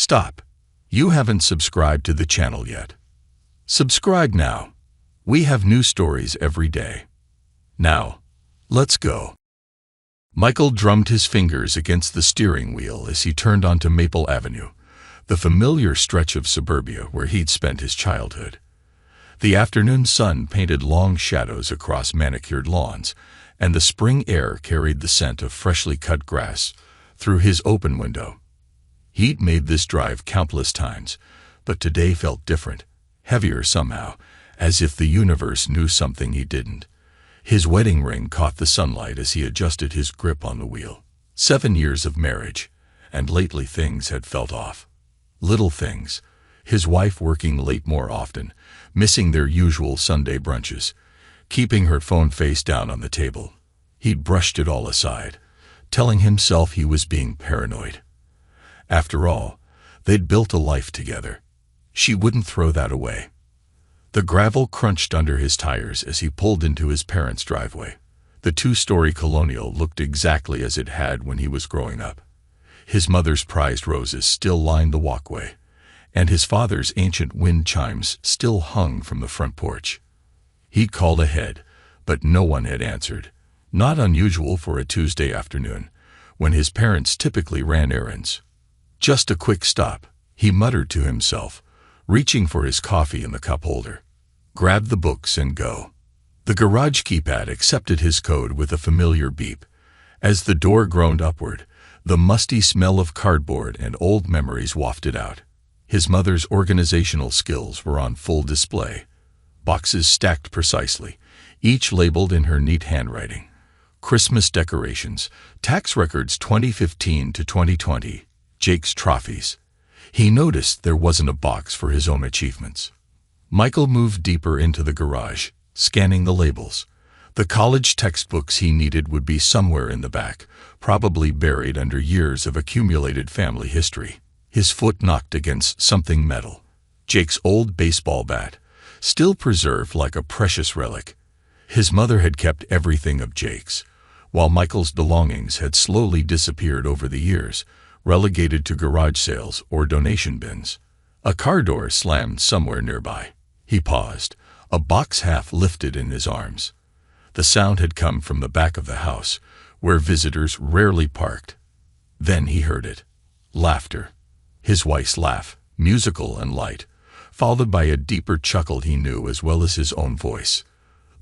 Stop. You haven't subscribed to the channel yet. Subscribe now. We have new stories every day. Now, let's go. Michael drummed his fingers against the steering wheel as he turned onto Maple Avenue, the familiar stretch of suburbia where he'd spent his childhood. The afternoon sun painted long shadows across manicured lawns, and the spring air carried the scent of freshly cut grass through his open window. He'd made this drive countless times, but today felt different, heavier somehow, as if the universe knew something he didn't. His wedding ring caught the sunlight as he adjusted his grip on the wheel. 7 years of marriage, and lately things had felt off. Little things. His wife working late more often, missing their usual Sunday brunches, keeping her phone face down on the table. He'd brushed it all aside, telling himself he was being paranoid. After all, they'd built a life together. She wouldn't throw that away. The gravel crunched under his tires as he pulled into his parents' driveway. The 2-story colonial looked exactly as it had when he was growing up. His mother's prized roses still lined the walkway, and his father's ancient wind chimes still hung from the front porch. He'd called ahead, but no one had answered. Not unusual for a Tuesday afternoon, when his parents typically ran errands. Just a quick stop, he muttered to himself, reaching for his coffee in the cup holder. Grab the books and go. The garage keypad accepted his code with a familiar beep. As the door groaned upward, the musty smell of cardboard and old memories wafted out. His mother's organizational skills were on full display. Boxes stacked precisely, each labeled in her neat handwriting. Christmas decorations, tax records 2015 to 2020, Jake's trophies. He noticed there wasn't a box for his own achievements. Michael moved deeper into the garage, scanning the labels. The college textbooks he needed would be somewhere in the back, probably buried under years of accumulated family history. His foot knocked against something metal. Jake's old baseball bat, still preserved like a precious relic. His mother had kept everything of Jake's, while Michael's belongings had slowly disappeared over the years, relegated to garage sales or donation bins. A car door slammed somewhere nearby. He paused, a box half lifted in his arms. The sound had come from the back of the house, where visitors rarely parked. Then he heard it. Laughter. His wife's laugh, musical and light, followed by a deeper chuckle he knew as well as his own voice.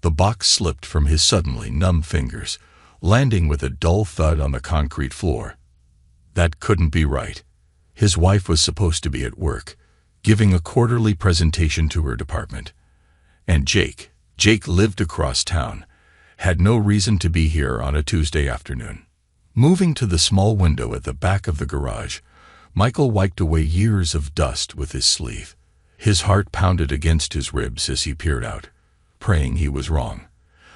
The box slipped from his suddenly numb fingers, landing with a dull thud on the concrete floor. That couldn't be right. His wife was supposed to be at work, giving a quarterly presentation to her department. And Jake lived across town, had no reason to be here on a Tuesday afternoon. Moving to the small window at the back of the garage, Michael wiped away years of dust with his sleeve. His heart pounded against his ribs as he peered out, praying he was wrong,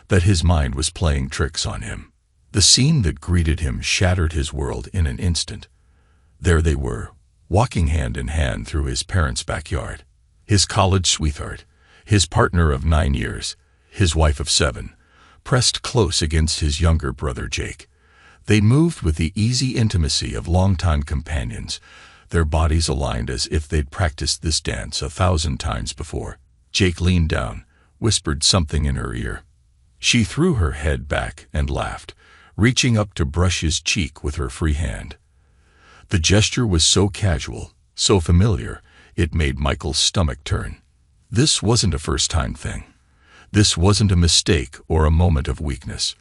that his mind was playing tricks on him. The scene that greeted him shattered his world in an instant. There they were, walking hand in hand through his parents' backyard. His college sweetheart, his partner of 9 years, his wife of 7, pressed close against his younger brother Jake. They moved with the easy intimacy of longtime companions, their bodies aligned as if they'd practiced this dance 1,000 times before. Jake leaned down, whispered something in her ear. She threw her head back and laughed, reaching up to brush his cheek with her free hand. The gesture was so casual, so familiar, it made Michael's stomach turn. This wasn't a first-time thing. This wasn't a mistake or a moment of weakness.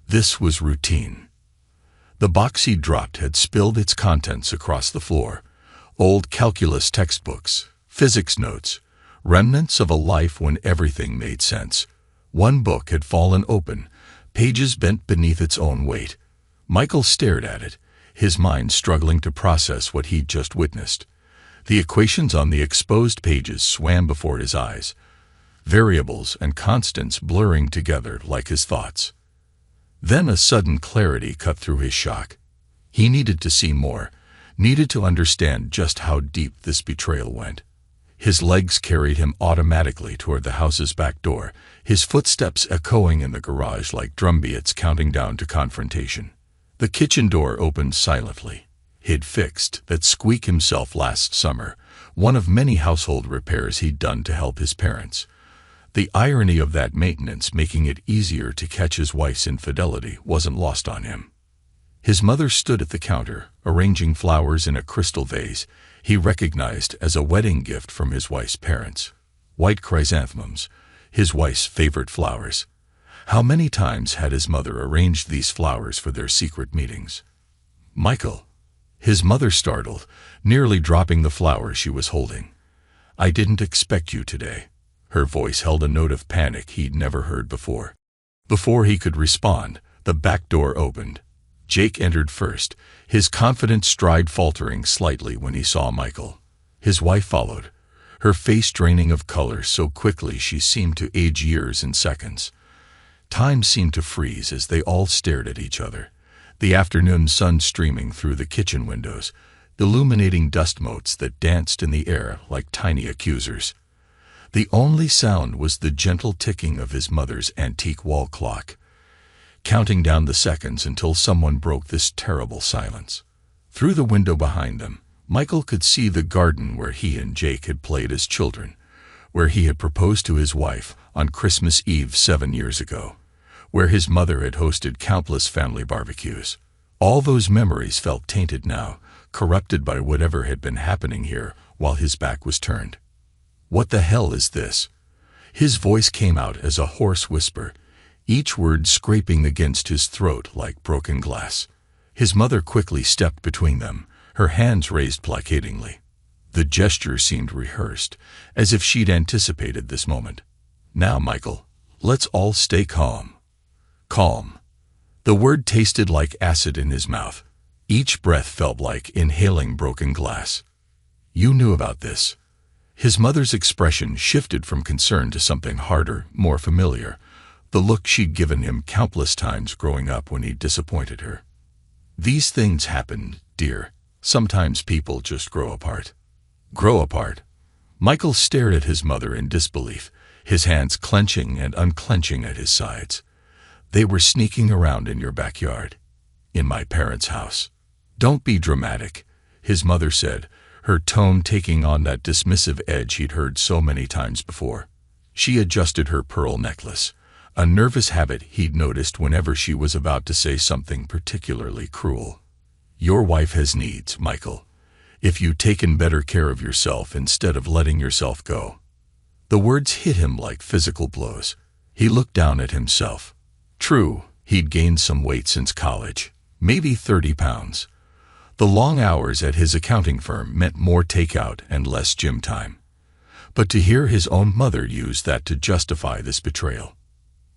This was routine. The box he dropped had spilled its contents across the floor. Old calculus textbooks, physics notes, remnants of a life when everything made sense. One book had fallen open, pages bent beneath its own weight. Michael stared at it, his mind struggling to process what he'd just witnessed. The equations on the exposed pages swam before his eyes, variables and constants blurring together like his thoughts. Then a sudden clarity cut through his shock. He needed to see more, needed to understand just how deep this betrayal went. His legs carried him automatically toward the house's back door, his footsteps echoing in the garage like drumbeats counting down to confrontation. The kitchen door opened silently. He'd fixed that squeak himself last summer, one of many household repairs he'd done to help his parents. The irony of that maintenance making it easier to catch his wife's infidelity wasn't lost on him. His mother stood at the counter, arranging flowers in a crystal vase he recognized as a wedding gift from his wife's parents. White chrysanthemums, his wife's favorite flowers. How many times had his mother arranged these flowers for their secret meetings? "Michael," his mother startled, nearly dropping the flowers she was holding. "I didn't expect you today." Her voice held a note of panic he'd never heard before. Before he could respond, the back door opened. Jake entered first, his confident stride faltering slightly when he saw Michael. His wife followed, her face draining of color so quickly she seemed to age years in seconds. Time seemed to freeze as they all stared at each other, the afternoon sun streaming through the kitchen windows, illuminating dust motes that danced in the air like tiny accusers. The only sound was the gentle ticking of his mother's antique wall clock, counting down the seconds until someone broke this terrible silence. Through the window behind them, Michael could see the garden where he and Jake had played as children, where he had proposed to his wife on Christmas Eve 7 years ago, where his mother had hosted countless family barbecues. All those memories felt tainted now, corrupted by whatever had been happening here while his back was turned. "What the hell is this?" His voice came out as a hoarse whisper, each word scraping against his throat like broken glass. His mother quickly stepped between them, her hands raised placatingly. The gesture seemed rehearsed, as if she'd anticipated this moment. "Now, Michael, let's all stay calm." Calm. The word tasted like acid in his mouth. Each breath felt like inhaling broken glass. "You knew about this." His mother's expression shifted from concern to something harder, more familiar, the look she'd given him countless times growing up when he'd disappointed her. "These things happen, dear. Sometimes people just grow apart." Grow apart? Michael stared at his mother in disbelief, his hands clenching and unclenching at his sides. "They were sneaking around in your backyard. In my parents' house." "Don't be dramatic," his mother said, her tone taking on that dismissive edge he'd heard so many times before. She adjusted her pearl necklace, a nervous habit he'd noticed whenever she was about to say something particularly cruel. "Your wife has needs, Michael. If you'd taken better care of yourself instead of letting yourself go." The words hit him like physical blows. He looked down at himself. True, he'd gained some weight since college, maybe 30 pounds. The long hours at his accounting firm meant more takeout and less gym time. But to hear his own mother use that to justify this betrayal.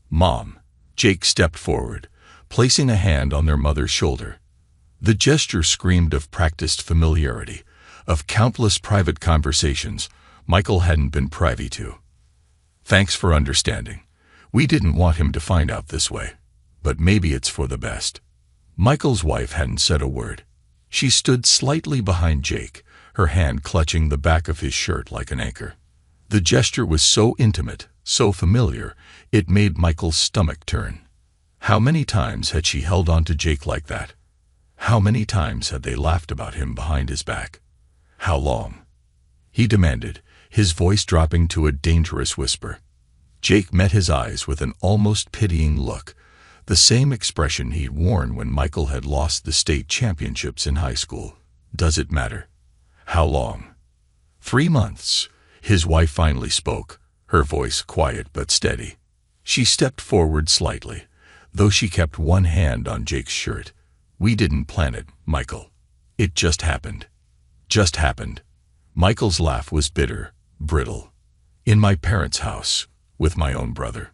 "Mom." Jake stepped forward, placing a hand on their mother's shoulder. The gesture screamed of practiced familiarity, of countless private conversations Michael hadn't been privy to. "Thanks for understanding. We didn't want him to find out this way, but maybe it's for the best." Michael's wife hadn't said a word. She stood slightly behind Jake, her hand clutching the back of his shirt like an anchor. The gesture was so intimate, so familiar, it made Michael's stomach turn. How many times had she held on to Jake like that? How many times had they laughed about him behind his back? How long? He demanded, his voice dropping to a dangerous whisper. Jake met his eyes with an almost pitying look, the same expression he'd worn when Michael had lost the state championships in high school. "Does it matter?" "How long?" 3 months. His wife finally spoke, her voice quiet but steady. She stepped forward slightly, though she kept one hand on Jake's shirt. "We didn't plan it, Michael. It just happened." Just happened. Michael's laugh was bitter, brittle. "In my parents' house, with my own brother."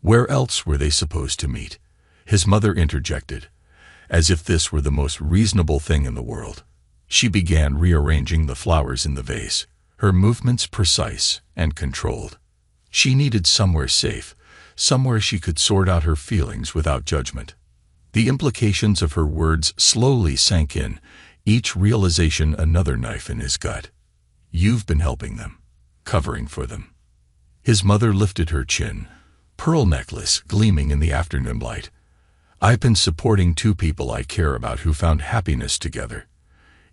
Where else were they supposed to meet? His mother interjected, as if this were the most reasonable thing in the world. She began rearranging the flowers in the vase, her movements precise and controlled. She needed somewhere safe, somewhere she could sort out her feelings without judgment. The implications of her words slowly sank in, each realization another knife in his gut. "You've been helping them, covering for them." His mother lifted her chin, pearl necklace gleaming in the afternoon light. "I've been supporting 2 people I care about who found happiness together.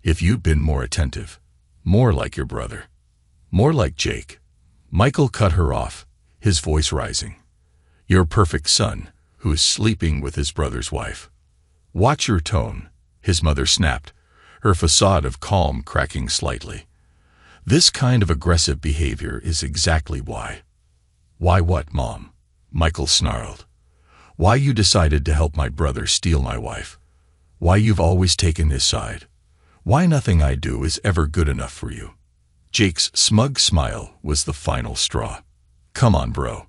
If you'd been more attentive, more like your brother, more like Jake. Michael cut her off, his voice rising. Your perfect son, who's sleeping with his brother's wife. Watch your tone, his mother snapped, her facade of calm cracking slightly. This kind of aggressive behavior is exactly why. Why what, Mom? Michael snarled. Why you decided to help my brother steal my wife. Why you've always taken his side. Why nothing I do is ever good enough for you. Jake's smug smile was the final straw. Come on, bro.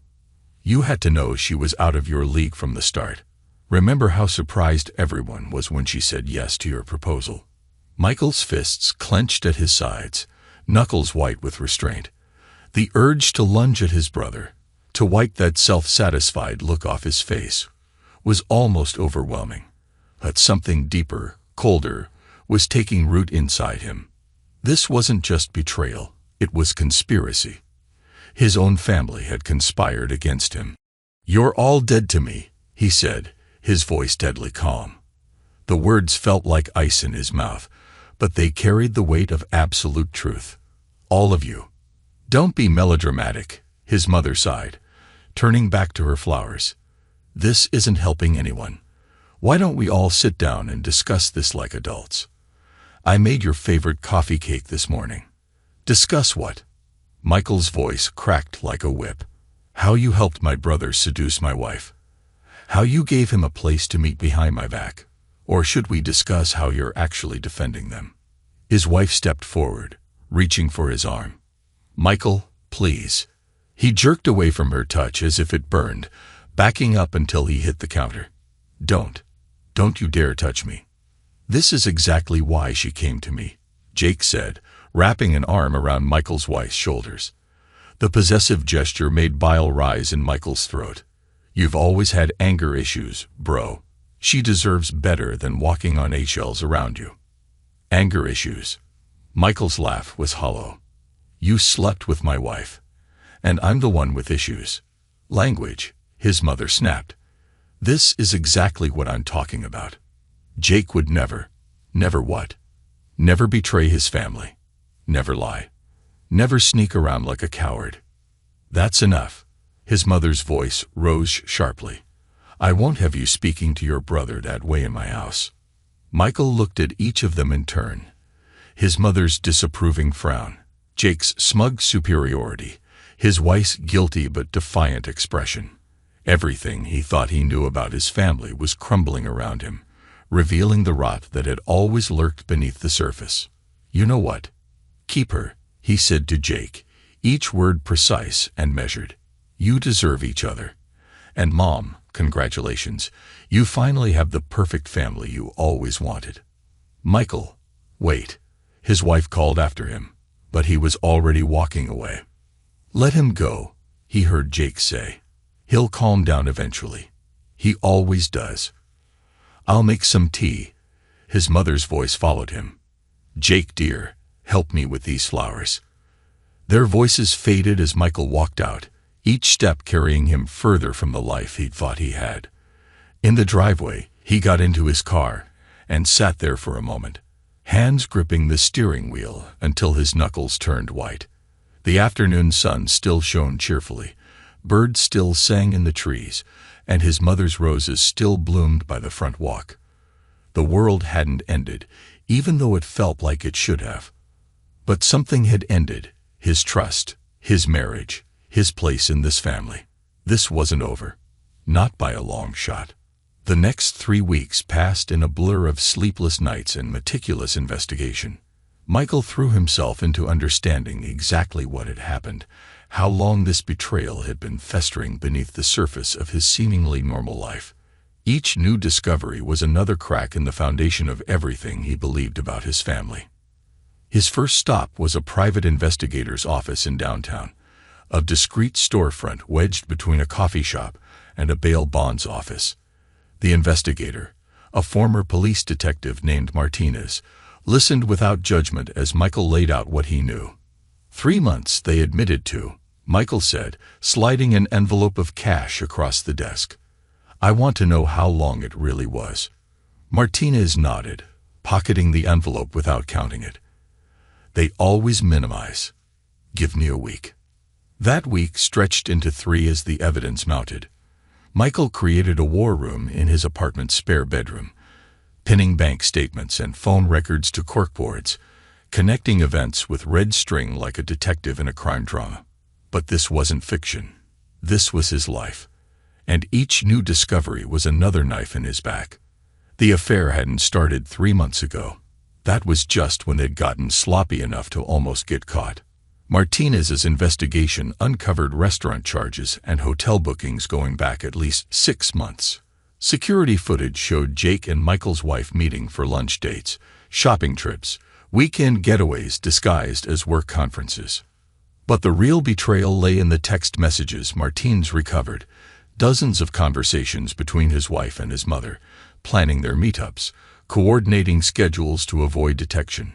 You had to know she was out of your league from the start. Remember how surprised everyone was when she said yes to your proposal. Michael's fists clenched at his sides, knuckles white with restraint. The urge to lunge at his brother, to wipe that self-satisfied look off his face, was almost overwhelming. But something deeper, colder, was taking root inside him. This wasn't just betrayal, it was conspiracy. His own family had conspired against him. You're all dead to me, he said, his voice deadly calm. The words felt like ice in his mouth, but they carried the weight of absolute truth. All of you. Don't be melodramatic, his mother sighed, turning back to her flowers. This isn't helping anyone. Why don't we all sit down and discuss this like adults? I made your favorite coffee cake this morning. Discuss what? Michael's voice cracked like a whip. How you helped my brother seduce my wife. How you gave him a place to meet behind my back. Or should we discuss how you're actually defending them? His wife stepped forward, reaching for his arm. Michael, please. He jerked away from her touch as if it burned, backing up until he hit the counter. Don't you dare touch me. This is exactly why she came to me, Jake said, wrapping an arm around Michael's wife's shoulders. The possessive gesture made bile rise in Michael's throat. You've always had anger issues, bro. She deserves better than walking on eggshells around you. Anger issues. Michael's laugh was hollow. You slept with my wife. And I'm the one with issues. Language, his mother snapped. This is exactly what I'm talking about. Jake would never what? Never betray his family. Never lie. Never sneak around like a coward. That's enough. His mother's voice rose sharply. I won't have you speaking to your brother that way in my house. Michael looked at each of them in turn. His mother's disapproving frown, Jake's smug superiority, his wife's guilty but defiant expression. Everything he thought he knew about his family was crumbling around him, revealing the rot that had always lurked beneath the surface. You know what? Keep her, he said to Jake, each word precise and measured. You deserve each other. And Mom, congratulations, you finally have the perfect family you always wanted. Michael, wait, his wife called after him, but he was already walking away. Let him go, he heard Jake say. He'll calm down eventually. He always does. I'll make some tea. His mother's voice followed him. Jake, dear, help me with these flowers. Their voices faded as Michael walked out, each step carrying him further from the life he'd thought he had. In the driveway, he got into his car and sat there for a moment, hands gripping the steering wheel until his knuckles turned white. The afternoon sun still shone cheerfully, birds still sang in the trees, and his mother's roses still bloomed by the front walk. The world hadn't ended, even though it felt like it should have. But something had ended, his trust, his marriage, his place in this family. This wasn't over. Not by a long shot. The next 3 weeks passed in a blur of sleepless nights and meticulous investigation. Michael threw himself into understanding exactly what had happened, how long this betrayal had been festering beneath the surface of his seemingly normal life. Each new discovery was another crack in the foundation of everything he believed about his family. His first stop was a private investigator's office in downtown, a discreet storefront wedged between a coffee shop and a bail bonds office. The investigator, a former police detective named Martinez, listened without judgment as Michael laid out what he knew. 3 months, they admitted to, Michael said, sliding an envelope of cash across the desk. I want to know how long it really was. Martinez nodded, pocketing the envelope without counting it. They always minimize. Give me a week. That week stretched into 3 as the evidence mounted. Michael created a war room in his apartment's spare bedroom, pinning bank statements and phone records to corkboards, connecting events with red string like a detective in a crime drama. But this wasn't fiction. This was his life. And each new discovery was another knife in his back. The affair hadn't started 3 months ago. That was just when they'd gotten sloppy enough to almost get caught. Martinez's investigation uncovered restaurant charges and hotel bookings going back at least 6 months. Security footage showed Jake and Michael's wife meeting for lunch dates, shopping trips, weekend getaways disguised as work conferences. But the real betrayal lay in the text messages Martinez recovered, dozens of conversations between his wife and his mother, planning their meetups, coordinating schedules to avoid detection.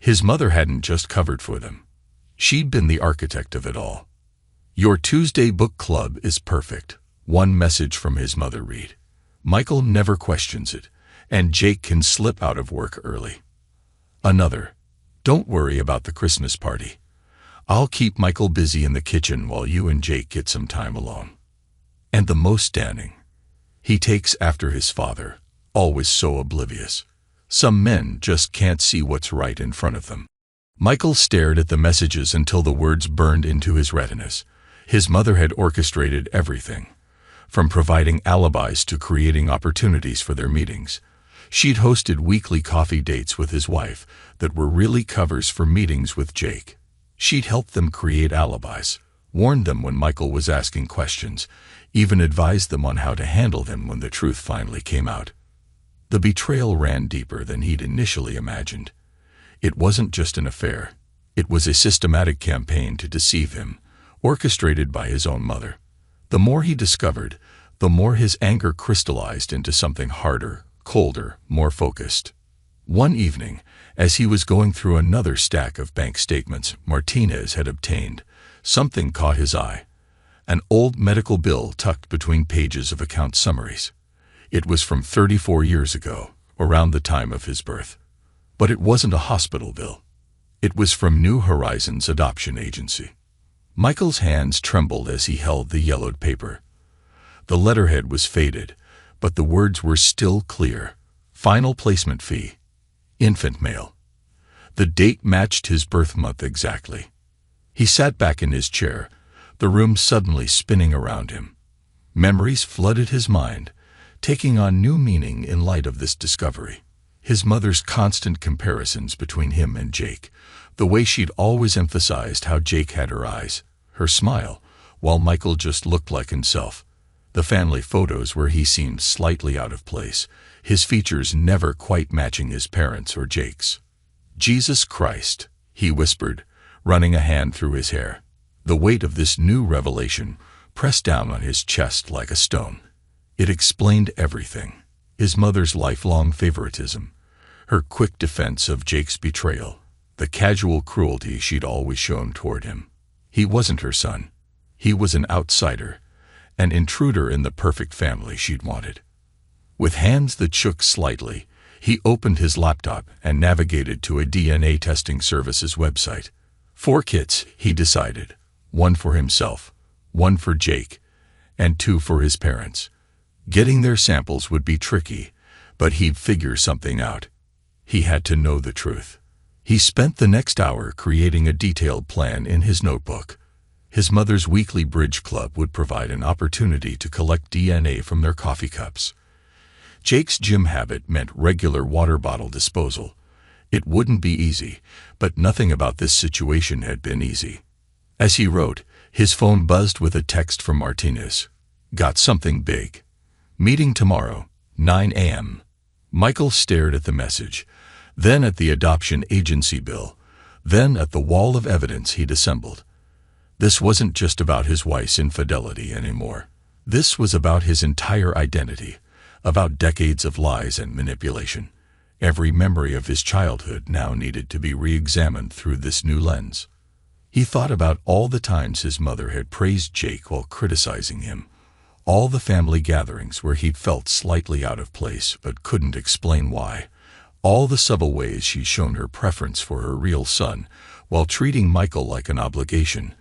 His mother hadn't just covered for them. She'd been the architect of it all. "Your Tuesday book club is perfect," one message from his mother read. "Michael never questions it, and Jake can slip out of work early." Another, "Don't worry about the Christmas party. I'll keep Michael busy in the kitchen while you and Jake get some time alone." And the most stunning, "He takes after his father, always so oblivious. Some men just can't see what's right in front of them." Michael stared at the messages until the words burned into his retinas. His mother had orchestrated everything, from providing alibis to creating opportunities for their meetings. She'd hosted weekly coffee dates with his wife that were really covers for meetings with Jake. She'd helped them create alibis, warned them when Michael was asking questions, even advised them on how to handle them when the truth finally came out. The betrayal ran deeper than he'd initially imagined. It wasn't just an affair. It was a systematic campaign to deceive him, orchestrated by his own mother. The more he discovered, the more his anger crystallized into something harder, colder, more focused. One evening, as he was going through another stack of bank statements Martinez had obtained, something caught his eye. An old medical bill tucked between pages of account summaries. It was from 34 years ago, around the time of his birth. But it wasn't a hospital bill. It was from New Horizons Adoption Agency. Michael's hands trembled as he held the yellowed paper. The letterhead was faded, but the words were still clear. Final placement fee. Infant male. The date matched his birth month exactly. He sat back in his chair, the room suddenly spinning around him. Memories flooded his mind, taking on new meaning in light of this discovery. His mother's constant comparisons between him and Jake, the way she'd always emphasized how Jake had her eyes, her smile, while Michael just looked like himself. The family photos where he seemed slightly out of place, his features never quite matching his parents' or Jake's. "Jesus Christ," he whispered, running a hand through his hair. The weight of this new revelation pressed down on his chest like a stone. It explained everything. His mother's lifelong favoritism, her quick defense of Jake's betrayal, the casual cruelty she'd always shown toward him. He wasn't her son. He was an outsider, an intruder in the perfect family she'd wanted. With hands that shook slightly, he opened his laptop and navigated to a DNA testing services website. 4 kits, he decided. 1 for himself, 1 for Jake, and 2 for his parents. Getting their samples would be tricky, but he'd figure something out. He had to know the truth. He spent the next hour creating a detailed plan in his notebook. His mother's weekly bridge club would provide an opportunity to collect DNA from their coffee cups. Jake's gym habit meant regular water bottle disposal. It wouldn't be easy, but nothing about this situation had been easy. As he wrote, his phone buzzed with a text from Martinez. "Got something big. Meeting tomorrow, 9 a.m. Michael stared at the message, then at the adoption agency bill, then at the wall of evidence he'd assembled. This wasn't just about his wife's infidelity anymore. This was about his entire identity, about decades of lies and manipulation. Every memory of his childhood now needed to be re-examined through this new lens. He thought about all the times his mother had praised Jake while criticizing him, all the family gatherings where he'd felt slightly out of place but couldn't explain why, All the subtle ways she's shown her preference for her real son, while treating Michael like an obligation,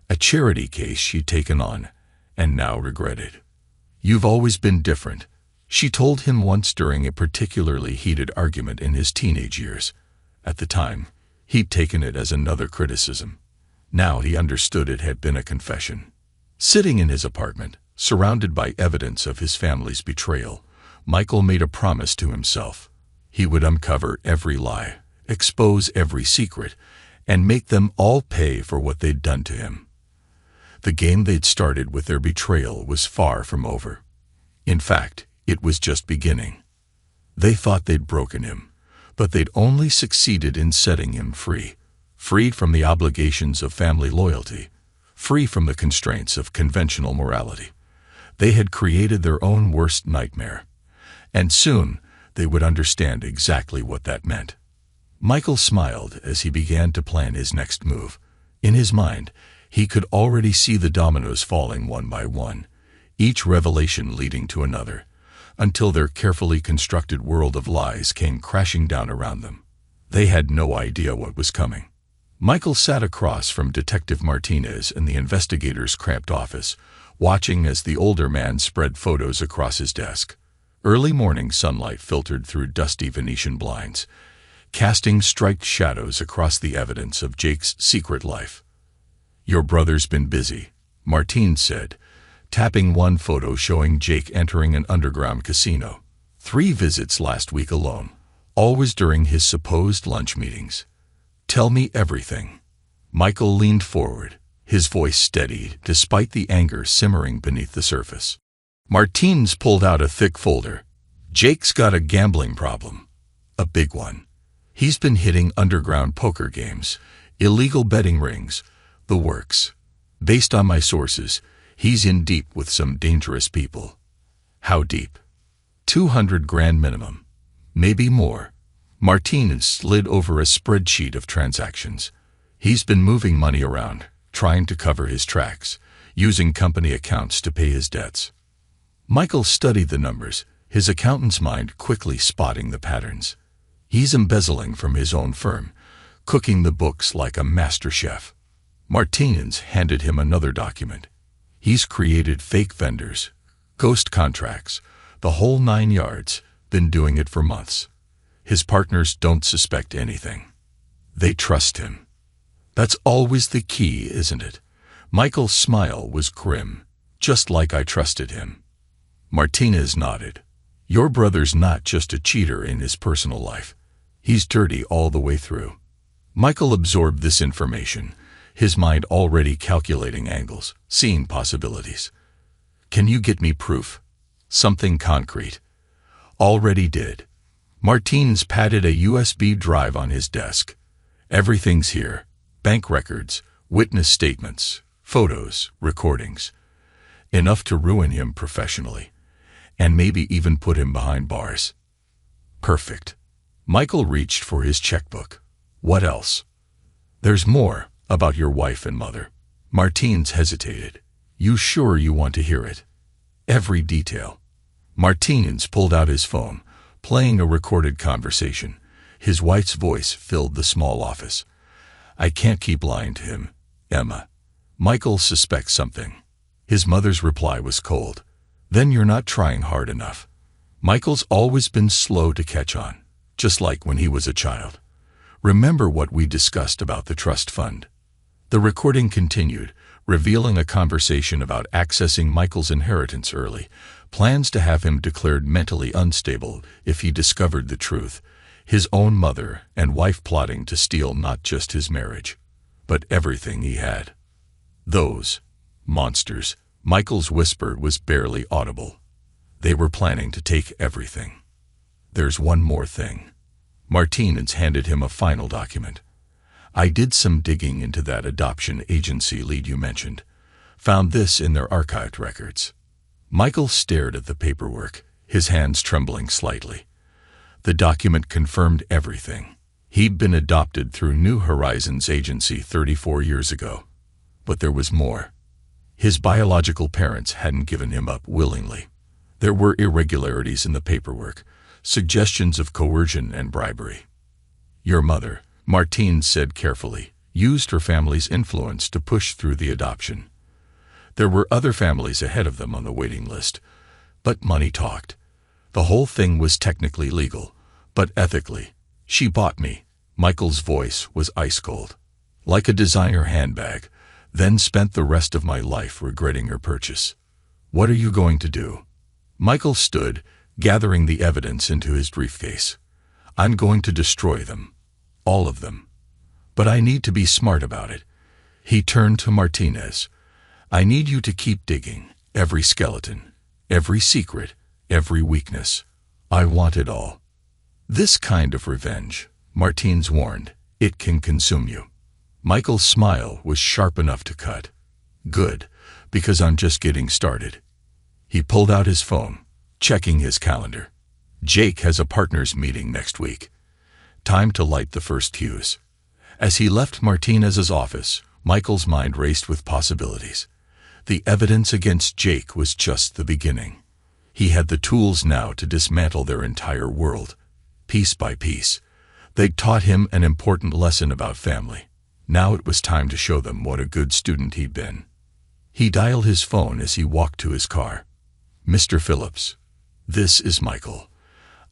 a charity case she'd taken on, and now regretted. "You've always been different," she told him once during a particularly heated argument in his teenage years. At the time, he'd taken it as another criticism. Now he understood it had been a confession. Sitting in his apartment, surrounded by evidence of his family's betrayal, Michael made a promise to himself. He would uncover every lie, expose every secret, and make them all pay for what they'd done to him. The game they'd started with their betrayal was far from over. In fact, it was just beginning. They thought they'd broken him, but they'd only succeeded in setting him free, freed from the obligations of family loyalty, free from the constraints of conventional morality. They had created their own worst nightmare, and soon they would understand exactly what that meant. Michael smiled as he began to plan his next move. In his mind, he could already see the dominoes falling one by one, each revelation leading to another, until their carefully constructed world of lies came crashing down around them. They had no idea what was coming. Michael sat across from Detective Martinez in the investigator's cramped office, watching as the older man spread photos across his desk. Early morning sunlight filtered through dusty Venetian blinds, casting striped shadows across the evidence of Jake's secret life. "Your brother's been busy," Martine said, tapping one photo showing Jake entering an underground casino. 3 visits last week alone, always during his supposed lunch meetings. "Tell me everything." Michael leaned forward, his voice steady despite the anger simmering beneath the surface. Martins pulled out a thick folder. "Jake's got a gambling problem. A big one. He's been hitting underground poker games, illegal betting rings, the works. Based on my sources, he's in deep with some dangerous people." "How deep?" $200,000 minimum. Maybe more. Martinez slid over a spreadsheet of transactions. He's been moving money around, trying to cover his tracks, using company accounts to pay his debts. Michael studied the numbers, his accountant's mind quickly spotting the patterns. He's embezzling from his own firm, cooking the books like a master chef. Martinez handed him another document. He's created fake vendors, ghost contracts, the whole 9 yards, been doing it for months. His partners don't suspect anything. They trust him. That's always the key, isn't it? Michael's smile was grim, just like I trusted him. Martinez nodded. "Your brother's not just a cheater in his personal life. He's dirty all the way through." Michael absorbed this information, his mind already calculating angles, seeing possibilities. "Can you get me proof? Something concrete?" "Already did." Martinez patted a USB drive on his desk. "Everything's here. Bank records, witness statements, photos, recordings. Enough to ruin him professionally, and maybe even put him behind bars." "Perfect." Michael reached for his checkbook. "What else?" "There's more, about your wife and mother." Martinez hesitated. "You sure you want to hear it?" "Every detail." Martinez pulled out his phone, playing a recorded conversation. His wife's voice filled the small office. "I can't keep lying to him, Emma. Michael suspects something." His mother's reply was cold. "Then you're not trying hard enough." Michael's always been slow to catch on, just like when he was a child. "Remember what we discussed about the trust fund?" The recording continued, revealing a conversation about accessing Michael's inheritance early, plans to have him declared mentally unstable if he discovered the truth, his own mother and wife plotting to steal not just his marriage, but everything he had. "Those monsters," Michael's whisper was barely audible. "They were planning to take everything." "There's one more thing." Martinez handed him a final document. "I did some digging into that adoption agency lead you mentioned. Found this in their archived records." Michael stared at the paperwork, his hands trembling slightly. The document confirmed everything. He'd been adopted through New Horizons agency 34 years ago. But there was more. His biological parents hadn't given him up willingly. There were irregularities in the paperwork, suggestions of coercion and bribery. Your mother, Martine said carefully, used her family's influence to push through the adoption. There were other families ahead of them on the waiting list, but money talked. The whole thing was technically legal, but ethically. She bought me. Michael's voice was ice cold, like a designer handbag, then spent the rest of my life regretting her purchase. What are you going to do? Michael stood, gathering the evidence into his briefcase. I'm going to destroy them. All of them. But I need to be smart about it. He turned to Martinez. I need you to keep digging. Every skeleton, every secret, every weakness. I want it all. This kind of revenge, Martinez warned, it can consume you. Michael's smile was sharp enough to cut. Good, because I'm just getting started. He pulled out his phone, checking his calendar. Jake has a partners meeting next week. Time to light the first fuse. As he left Martinez's office, Michael's mind raced with possibilities. The evidence against Jake was just the beginning. He had the tools now to dismantle their entire world. Piece by piece, they'd taught him an important lesson about family. Now it was time to show them what a good student he'd been. He dialed his phone as he walked to his car. Mr. Phillips, this is Michael.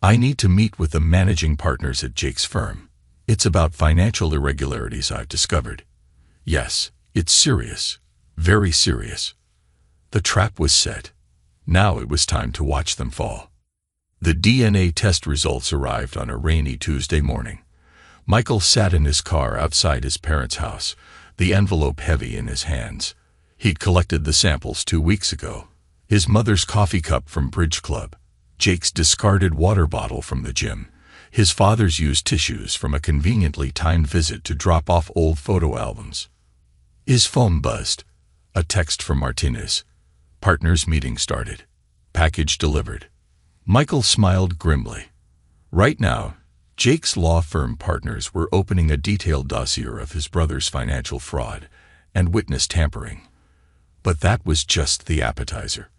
I need to meet with the managing partners at Jake's firm. It's about financial irregularities I've discovered. Yes, it's serious. Very serious. The trap was set. Now it was time to watch them fall. The DNA test results arrived on a rainy Tuesday morning. Michael sat in his car outside his parents' house, the envelope heavy in his hands. He'd collected the samples 2 weeks ago. His mother's coffee cup from Bridge Club, Jake's discarded water bottle from the gym, his father's used tissues from a conveniently timed visit to drop off old photo albums. His phone buzzed. A text from Martinez. Partners meeting started. Package delivered. Michael smiled grimly. Right now, Jake's law firm partners were opening a detailed dossier of his brother's financial fraud and witness tampering. But that was just the appetizer.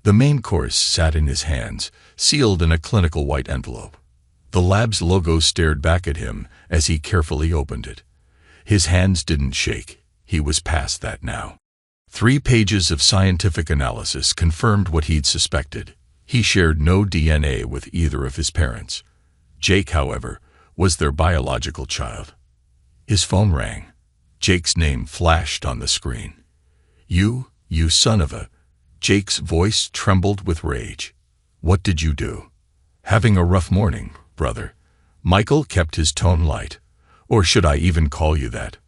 The main course sat in his hands, sealed in a clinical white envelope. The lab's logo stared back at him as he carefully opened it. His hands didn't shake. He was past that now. 3 pages of scientific analysis confirmed what he'd suspected. He shared no DNA with either of his parents. Jake, however, was their biological child. His phone rang. Jake's name flashed on the screen. You son of a... Jake's voice trembled with rage. What did you do? Having a rough morning, brother. Michael kept his tone light. Or should I even call you that?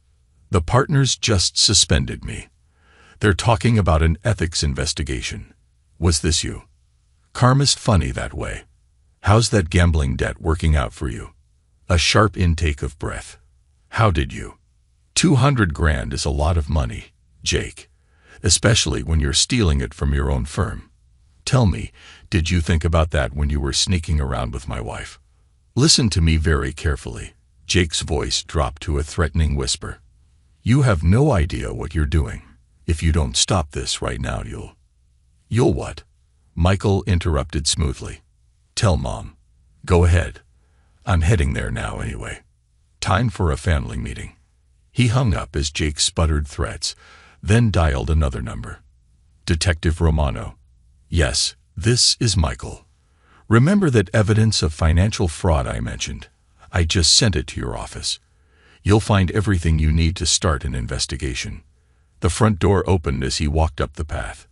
The partners just suspended me. They're talking about an ethics investigation. Was this you? Karma's funny that way. How's that gambling debt working out for you? A sharp intake of breath. How did you? 200 grand is a lot of money, Jake. Especially when you're stealing it from your own firm. Tell me, did you think about that when you were sneaking around with my wife? Listen to me very carefully. Jake's voice dropped to a threatening whisper. You have no idea what you're doing. If you don't stop this right now, You'll what? Michael interrupted smoothly. Tell Mom. Go ahead. I'm heading there now anyway. Time for a family meeting. He hung up as Jake sputtered threats, then dialed another number. Detective Romano. Yes, this is Michael. Remember that evidence of financial fraud I mentioned? I just sent it to your office. You'll find everything you need to start an investigation. The front door opened as he walked up the path.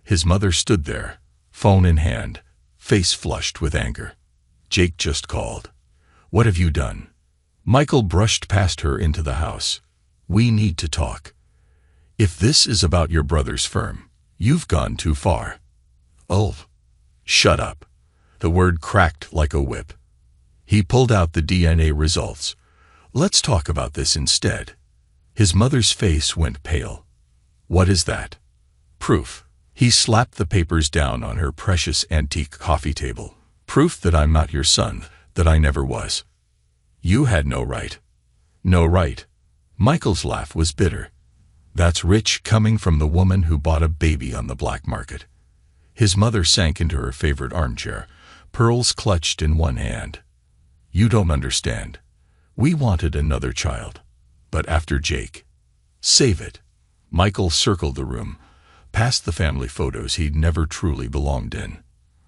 His mother stood there, phone in hand, face flushed with anger. Jake just called. What have you done? Michael brushed past her into the house. We need to talk. If this is about your brother's firm, you've gone too far. Oh, shut up. The word cracked like a whip. He pulled out the DNA results. Let's talk about this instead. His mother's face went pale. What is that? Proof. He slapped the papers down on her precious antique coffee table. Proof that I'm not your son, that I never was. You had no right. No right. Michael's laugh was bitter. That's rich coming from the woman who bought a baby on the black market. His mother sank into her favorite armchair, pearls clutched in one hand. You don't understand. We wanted another child. But after Jake. Save it. Michael circled the room, past the family photos he'd never truly belonged in.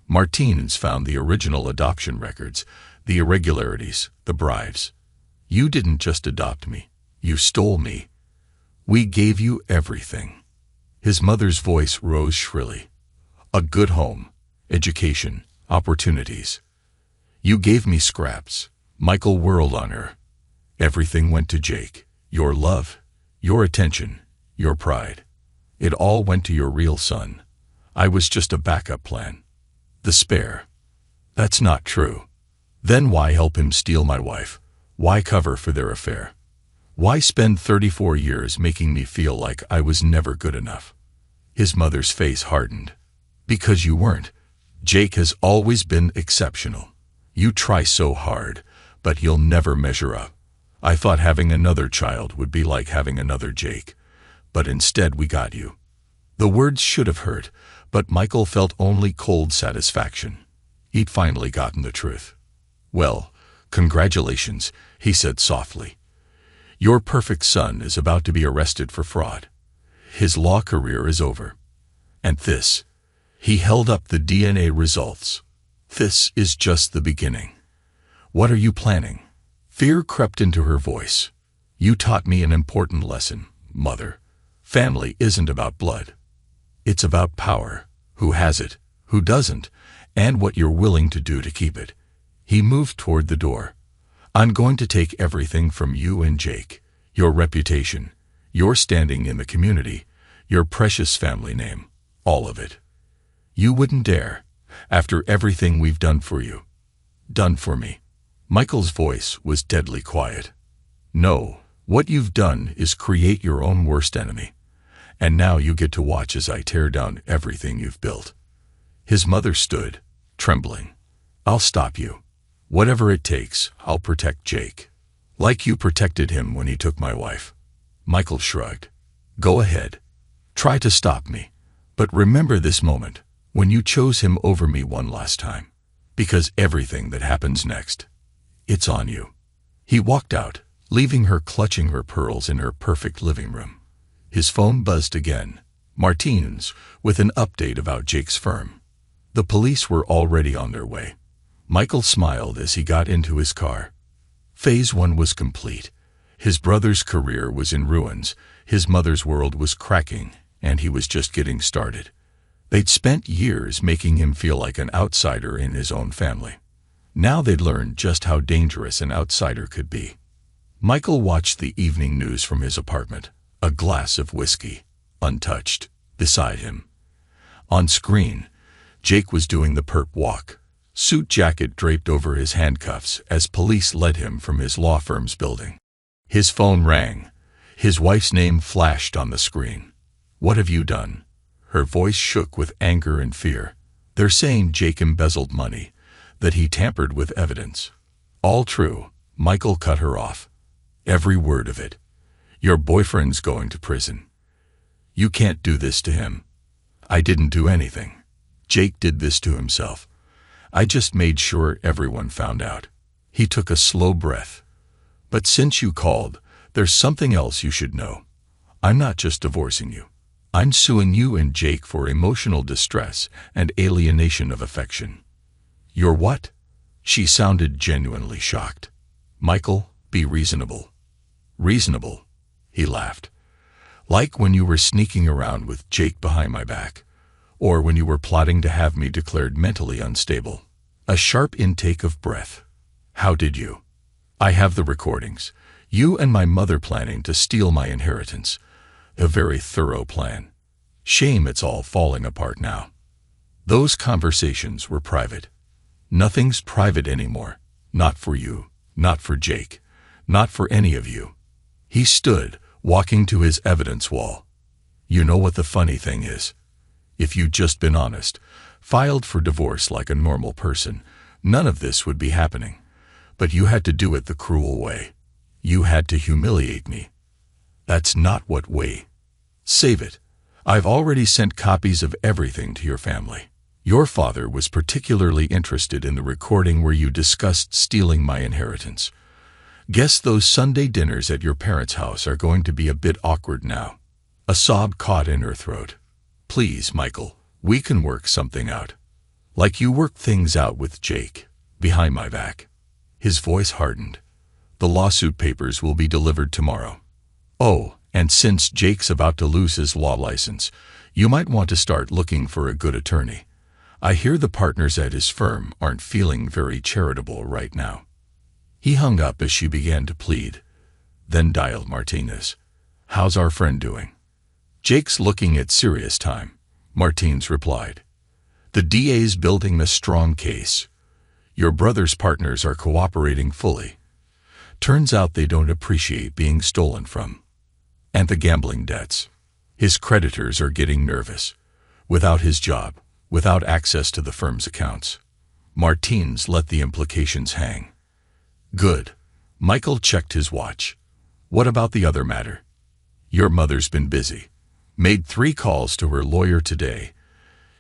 Martinez found the original adoption records, the irregularities, the bribes. You didn't just adopt me. You stole me. We gave you everything. His mother's voice rose shrilly. A good home, education, opportunities. You gave me scraps. Michael whirled on her. Everything went to Jake. Your love, your attention, your pride. It all went to your real son. I was just a backup plan. The spare. That's not true. Then why help him steal my wife? Why cover for their affair? Why spend 34 years making me feel like I was never good enough? His mother's face hardened. Because you weren't. Jake has always been exceptional. You try so hard, but you'll never measure up. I thought having another child would be like having another Jake, but instead we got you. The words should have hurt, but Michael felt only cold satisfaction. He'd finally gotten the truth. Well, congratulations, he said softly. Your perfect son is about to be arrested for fraud. His law career is over. And this, he held up the DNA results. This is just the beginning. What are you planning? Fear crept into her voice. You taught me an important lesson, Mother. Family isn't about blood. It's about power, who has it, who doesn't, and what you're willing to do to keep it. He moved toward the door. I'm going to take everything from you and Jake. Your reputation, your standing in the community, your precious family name, all of it. You wouldn't dare, after everything we've done for you. Done for me. Michael's voice was deadly quiet. No, what you've done is create your own worst enemy. And now you get to watch as I tear down everything you've built. His mother stood, trembling. I'll stop you. Whatever it takes, I'll protect Jake. Like you protected him when he took my wife. Michael shrugged. Go ahead. Try to stop me. But remember this moment, when you chose him over me one last time. Because everything that happens next, it's on you. He walked out, leaving her clutching her pearls in her perfect living room. His phone buzzed again. Martinez, with an update about Jake's firm. The police were already on their way. Michael smiled as he got into his car. Phase 1 was complete. His brother's career was in ruins, his mother's world was cracking, and he was just getting started. They'd spent years making him feel like an outsider in his own family. Now they'd learned just how dangerous an outsider could be. Michael watched the evening news from his apartment, a glass of whiskey, untouched, beside him. On screen, Jake was doing the perp walk, suit jacket draped over his handcuffs as police led him from his law firm's building. His phone rang. His wife's name flashed on the screen. What have you done? Her voice shook with anger and fear. They're saying Jake embezzled money, that he tampered with evidence. All true. Michael cut her off. Every word of it. Your boyfriend's going to prison. You can't do this to him. I didn't do anything. Jake did this to himself. I just made sure everyone found out. He took a slow breath. But since you called, there's something else you should know. I'm not just divorcing you. I'm suing you and Jake for emotional distress and alienation of affection. You're what? She sounded genuinely shocked. Michael, be reasonable. Reasonable? He laughed. Like when you were sneaking around with Jake behind my back, or when you were plotting to have me declared mentally unstable. A sharp intake of breath. How did you? I have the recordings. You and my mother planning to steal my inheritance. A very thorough plan. Shame it's all falling apart now. Those conversations were private. Nothing's private anymore. Not for you, not for Jake, not for any of you. He stood, walking to his evidence wall. You know what the funny thing is? If you'd just been honest, filed for divorce like a normal person, none of this would be happening. But you had to do it the cruel way. You had to humiliate me. That's not what way. Save it. I've already sent copies of everything to your family. Your father was particularly interested in the recording where you discussed stealing my inheritance. Guess those Sunday dinners at your parents' house are going to be a bit awkward now." A sob caught in her throat. "Please, Michael, we can work something out. Like you worked things out with Jake, behind my back." His voice hardened. "The lawsuit papers will be delivered tomorrow. Oh, and since Jake's about to lose his law license, you might want to start looking for a good attorney. I hear the partners at his firm aren't feeling very charitable right now." He hung up as she began to plead, then dialed Martinez. "How's our friend doing?" "Jake's looking at serious time," Martinez replied. "The DA's building a strong case. Your brother's partners are cooperating fully. Turns out they don't appreciate being stolen from. And the gambling debts. His creditors are getting nervous. Without his job, without access to the firm's accounts." Martinez let the implications hang. "Good." Michael checked his watch. "What about the other matter?" "Your mother's been busy. Made 3 calls to her lawyer today,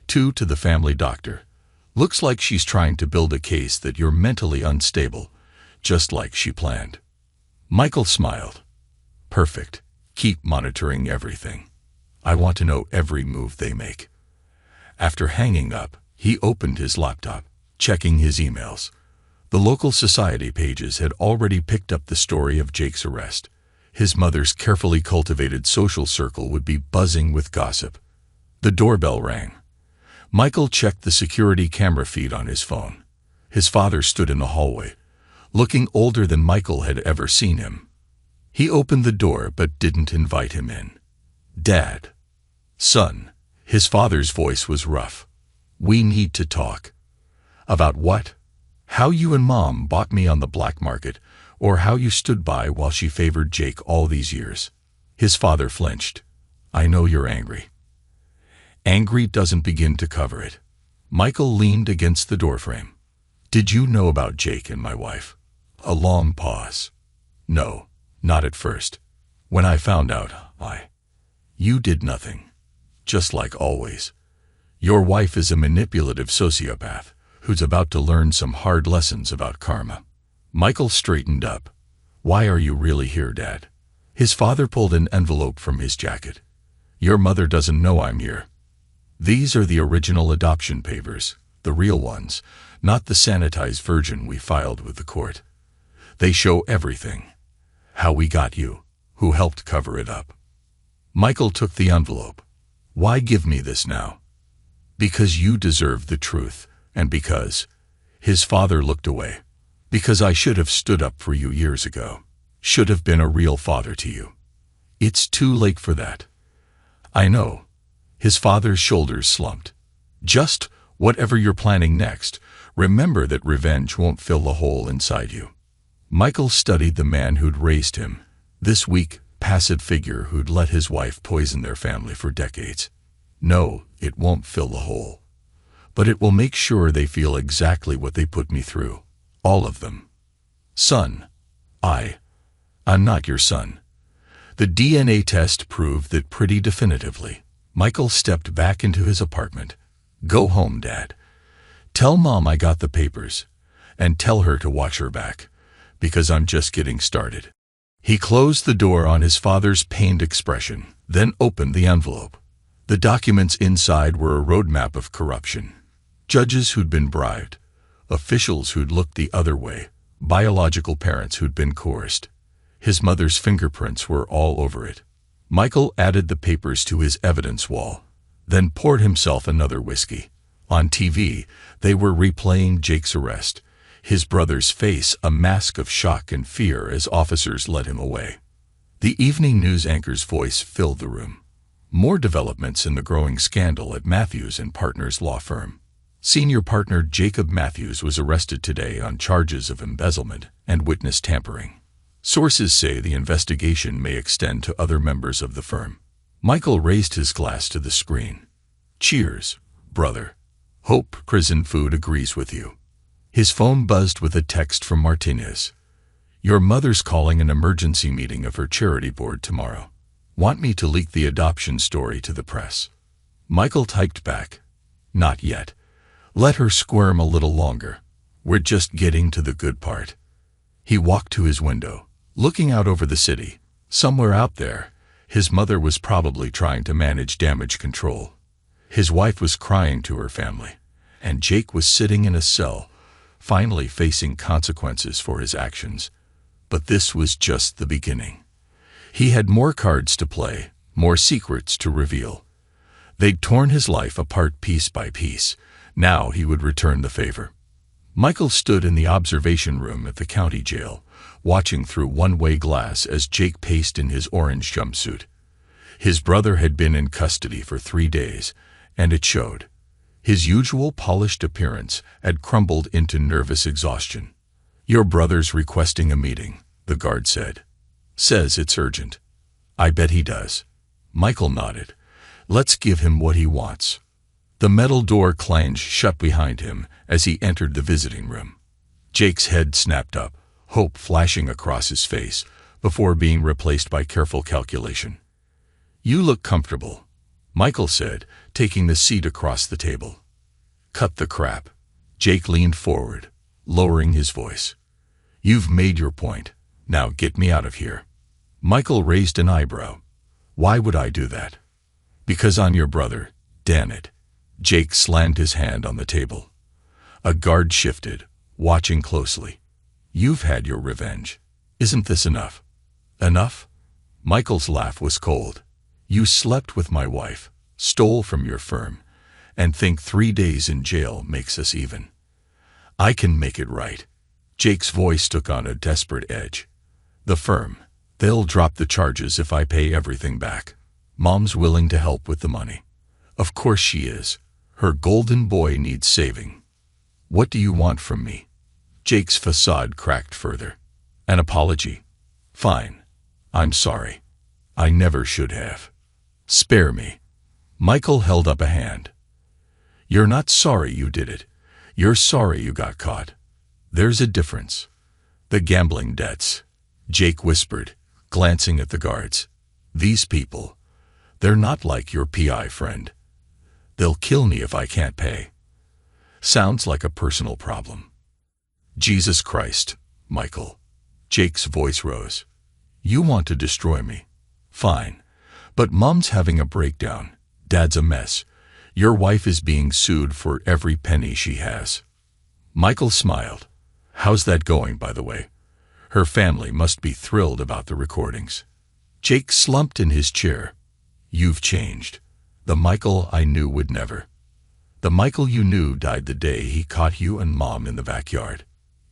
2 to the family doctor. Looks like she's trying to build a case that you're mentally unstable, just like she planned." Michael smiled. "Perfect. Keep monitoring everything. I want to know every move they make." After hanging up, he opened his laptop, checking his emails. The local society pages had already picked up the story of Jake's arrest. His mother's carefully cultivated social circle would be buzzing with gossip. The doorbell rang. Michael checked the security camera feed on his phone. His father stood in the hallway, looking older than Michael had ever seen him. He opened the door but didn't invite him in. "Dad." "Son." His father's voice was rough. "We need to talk." "About what?" "How you and Mom bought me on the black market, or how you stood by while she favored Jake all these years." His father flinched. "I know you're angry." "Angry doesn't begin to cover it." Michael leaned against the doorframe. "Did you know about Jake and my wife?" A long pause. "No, not at first. When I found out, You did nothing. Just like always. Your wife is a manipulative sociopath who's about to learn some hard lessons about karma." Michael straightened up. "Why are you really here, Dad?" His father pulled an envelope from his jacket. "Your mother doesn't know I'm here. These are the original adoption papers, the real ones, not the sanitized version we filed with the court. They show everything. How we got you, who helped cover it up." Michael took the envelope. "Why give me this now?" "Because you deserve the truth, and because—" His father looked away. "Because I should have stood up for you years ago. Should have been a real father to you. It's too late for that." "I know." His father's shoulders slumped. "Just, whatever you're planning next, remember that revenge won't fill the hole inside you." Michael studied the man who'd raised him, this weak, passive figure who'd let his wife poison their family for decades. "No, it won't fill the hole. But it will make sure they feel exactly what they put me through. All of them." "Son, I'm not your son." The DNA test proved that pretty definitively. Michael stepped back into his apartment. "Go home, Dad. Tell Mom I got the papers, and tell her to watch her back, because I'm just getting started." He closed the door on his father's pained expression, then opened the envelope. The documents inside were a roadmap of corruption. Judges who'd been bribed, officials who'd looked the other way, biological parents who'd been coerced. His mother's fingerprints were all over it. Michael added the papers to his evidence wall, then poured himself another whiskey. On TV, they were replaying Jake's arrest, his brother's face a mask of shock and fear as officers led him away. The evening news anchor's voice filled the room. More developments in the growing scandal at Matthews and Partners law firm. Senior partner Jacob Matthews was arrested today on charges of embezzlement and witness tampering. Sources say the investigation may extend to other members of the firm. Michael raised his glass to the screen. "Cheers, brother. Hope prison food agrees with you." His phone buzzed with a text from Martinez. "Your mother's calling an emergency meeting of her charity board tomorrow. Want me to leak the adoption story to the press?" Michael typed back, "Not yet. Let her squirm a little longer. We're just getting to the good part. He walked to his window, looking out over the city. Somewhere out there, his mother was probably trying to manage damage control. His wife was crying to her family, and Jake was sitting in a cell, finally facing consequences for his actions. But this was just the beginning. He had more cards to play, more secrets to reveal. They'd torn his life apart piece by piece. Now he would return the favor. Michael stood in the observation room at the county jail, watching through one-way glass as Jake paced in his orange jumpsuit. His brother had been in custody for 3 days, and it showed. His usual polished appearance had crumbled into nervous exhaustion. "Your brother's requesting a meeting," the guard said. "Says it's urgent." "I bet he does." Michael nodded. "Let's give him what he wants." The metal door clanged shut behind him as he entered the visiting room. Jake's head snapped up, hope flashing across his face, before being replaced by careful calculation. "You look comfortable," Michael said, taking the seat across the table. "Cut the crap." Jake leaned forward, lowering his voice. "You've made your point. Now get me out of here." Michael raised an eyebrow. "Why would I do that?" "Because I'm your brother, damn it." Jake slammed his hand on the table. A guard shifted, watching closely. "You've had your revenge. Isn't this enough?" "Enough?" Michael's laugh was cold. "You slept with my wife, stole from your firm, and think 3 days in jail makes us even. I can make it right." Jake's voice took on a desperate edge. "The firm, they'll drop the charges if I pay everything back. Mom's willing to help with the money." "Of course she is. Her golden boy needs saving." "What do you want from me?" Jake's facade cracked further. "An apology." "Fine. I'm sorry. I never should have." "Spare me." Michael held up a hand. "You're not sorry you did it. You're sorry you got caught. There's a difference." "The gambling debts," Jake whispered, glancing at the guards. "These people, they're not like your PI friend. They'll kill me if I can't pay." "Sounds like a personal problem." "Jesus Christ, Michael." Jake's voice rose. "You want to destroy me? Fine. But Mom's having a breakdown. Dad's a mess. Your wife is being sued for every penny she has." Michael smiled. "How's that going, by the way? Her family must be thrilled about the recordings." Jake slumped in his chair. "You've changed. The Michael I knew would never. The Michael you knew died the day he caught you and Mom in the backyard."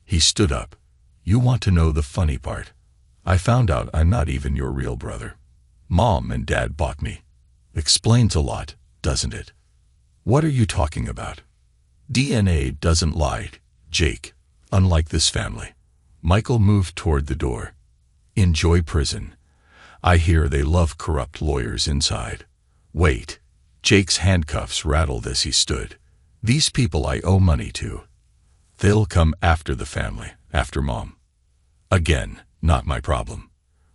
He stood up. "You want to know the funny part? I found out I'm not even your real brother. Mom and Dad bought me." "Explains a lot, doesn't it?" "What are you talking about?" "DNA doesn't lie, Jake, unlike this family." Michael moved toward the door. "Enjoy prison. I hear they love corrupt lawyers inside." "Wait." Jake's handcuffs rattled as he stood. "These people I owe money to. They'll come after the family, after Mom." "Again, not my problem."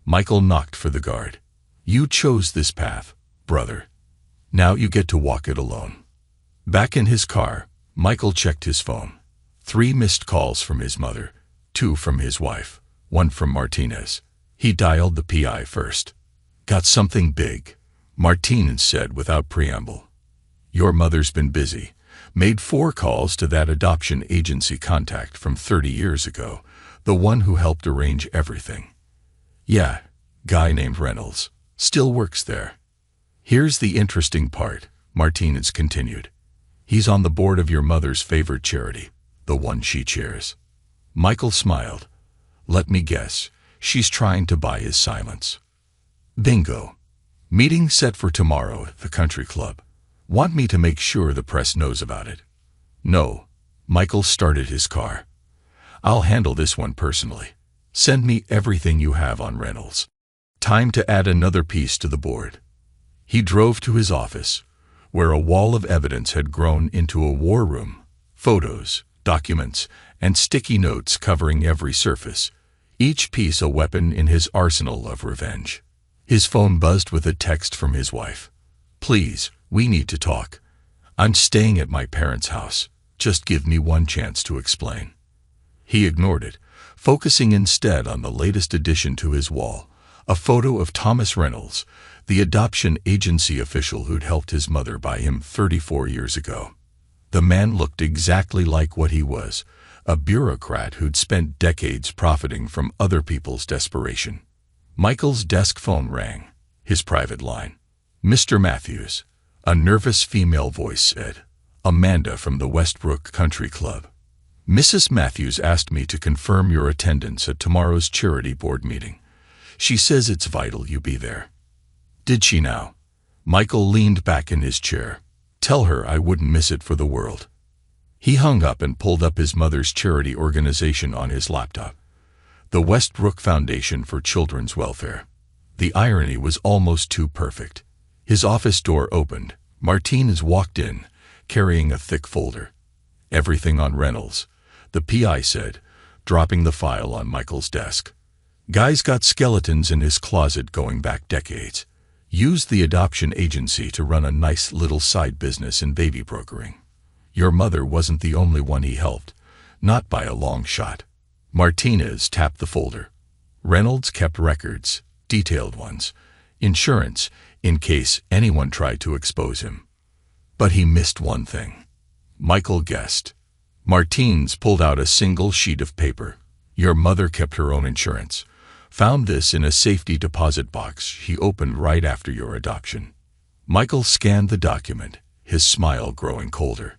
Michael knocked for the guard. "You chose this path, brother. Now you get to walk it alone." Back in his car, Michael checked his phone. 3 missed calls from his mother, 2 from his wife, 1 from Martinez. He dialed the PI first. "Got something big," Martinez said without preamble. "Your mother's been busy. Made 4 calls to that adoption agency contact from 30 years ago, the one who helped arrange everything." "Yeah, guy named Reynolds. Still works there." "Here's the interesting part," Martinez continued. "He's on the board of your mother's favorite charity, the one she chairs." Michael smiled. "Let me guess, she's trying to buy his silence." "Bingo. Meeting set for tomorrow at the country club. Want me to make sure the press knows about it?" "No." Michael started his car. "I'll handle this one personally. Send me everything you have on Reynolds." Time to add another piece to the board. He drove to his office, where a wall of evidence had grown into a war room. Photos, documents, and sticky notes covering every surface, each piece a weapon in his arsenal of revenge. His phone buzzed with a text from his wife. "Please, we need to talk. I'm staying at my parents' house. Just give me one chance to explain." He ignored it, focusing instead on the latest addition to his wall, a photo of Thomas Reynolds, the adoption agency official who'd helped his mother buy him 34 years ago. The man looked exactly like what he was, a bureaucrat who'd spent decades profiting from other people's desperation. Michael's desk phone rang, his private line. "Mr. Matthews," a nervous female voice said. "Amanda from the Westbrook Country Club. Mrs. Matthews asked me to confirm your attendance at tomorrow's charity board meeting. She says it's vital you be there." "Did she now?" Michael leaned back in his chair. "Tell her I wouldn't miss it for the world." He hung up and pulled up his mother's charity organization on his laptop. The Westbrook Foundation for Children's Welfare. The irony was almost too perfect. His office door opened. Martinez walked in, carrying a thick folder. "Everything on Reynolds," the PI said, dropping the file on Michael's desk. "Guy's got skeletons in his closet going back decades. Used the adoption agency to run a nice little side business in baby brokering. Your mother wasn't the only one he helped, not by a long shot." Martinez tapped the folder. Reynolds kept records, detailed ones, insurance, in case anyone tried to expose him. But he missed one thing. Michael guessed. Martinez pulled out a single sheet of paper. "Your mother kept her own insurance. Found this in a safety deposit box she opened right after your adoption." Michael scanned the document, his smile growing colder.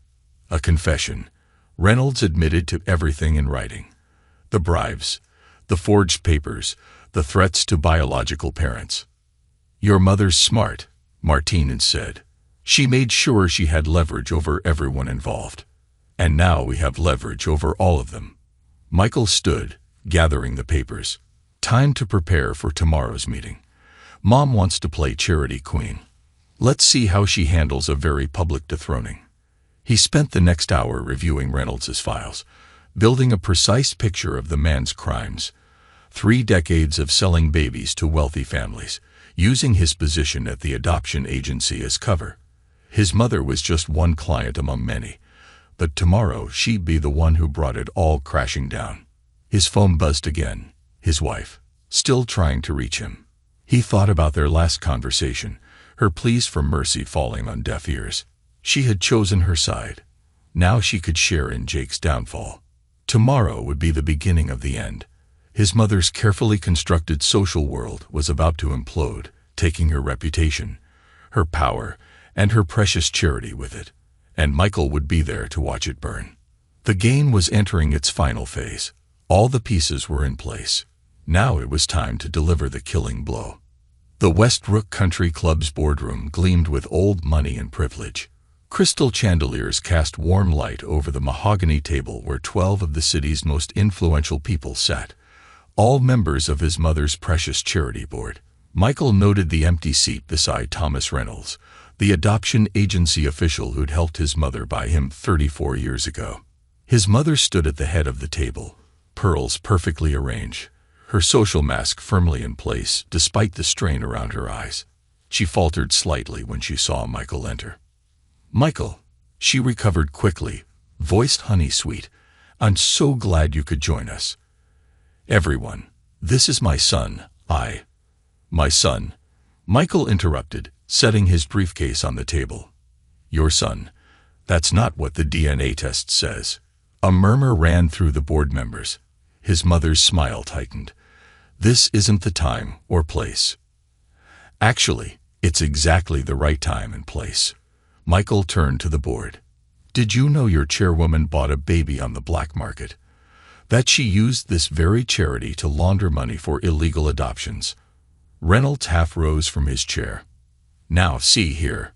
A confession. Reynolds admitted to everything in writing. The bribes, the forged papers, the threats to biological parents. "Your mother's smart," Martinez said. "She made sure she had leverage over everyone involved. And now we have leverage over all of them." Michael stood, gathering the papers. "Time to prepare for tomorrow's meeting. Mom wants to play charity queen. Let's see how she handles a very public dethroning." He spent the next hour reviewing Reynolds' files, building a precise picture of the man's crimes. 3 decades of selling babies to wealthy families, using his position at the adoption agency as cover. His mother was just one client among many, but tomorrow she'd be the one who brought it all crashing down. His phone buzzed again. His wife, still trying to reach him. He thought about their last conversation, her pleas for mercy falling on deaf ears. She had chosen her side. Now she could share in Jake's downfall. Tomorrow would be the beginning of the end. His mother's carefully constructed social world was about to implode, taking her reputation, her power, and her precious charity with it. And Michael would be there to watch it burn. The game was entering its final phase. All the pieces were in place. Now it was time to deliver the killing blow. The Westbrook Country Club's boardroom gleamed with old money and privilege. Crystal chandeliers cast warm light over the mahogany table where 12 of the city's most influential people sat, all members of his mother's precious charity board. Michael noted the empty seat beside Thomas Reynolds, the adoption agency official who'd helped his mother buy him 34 years ago. His mother stood at the head of the table, pearls perfectly arranged, her social mask firmly in place despite the strain around her eyes. She faltered slightly when she saw Michael enter. "Michael," she recovered quickly, voiced honey-sweet, "I'm so glad you could join us." "Everyone, this is my son, My son," Michael interrupted, setting his briefcase on the table. "Your son? That's not what the DNA test says." A murmur ran through the board members. His mother's smile tightened. "This isn't the time or place." "Actually, it's exactly the right time and place." Michael turned to the board. "Did you know your chairwoman bought a baby on the black market? That she used this very charity to launder money for illegal adoptions?" Reynolds half rose from his chair. "Now see here."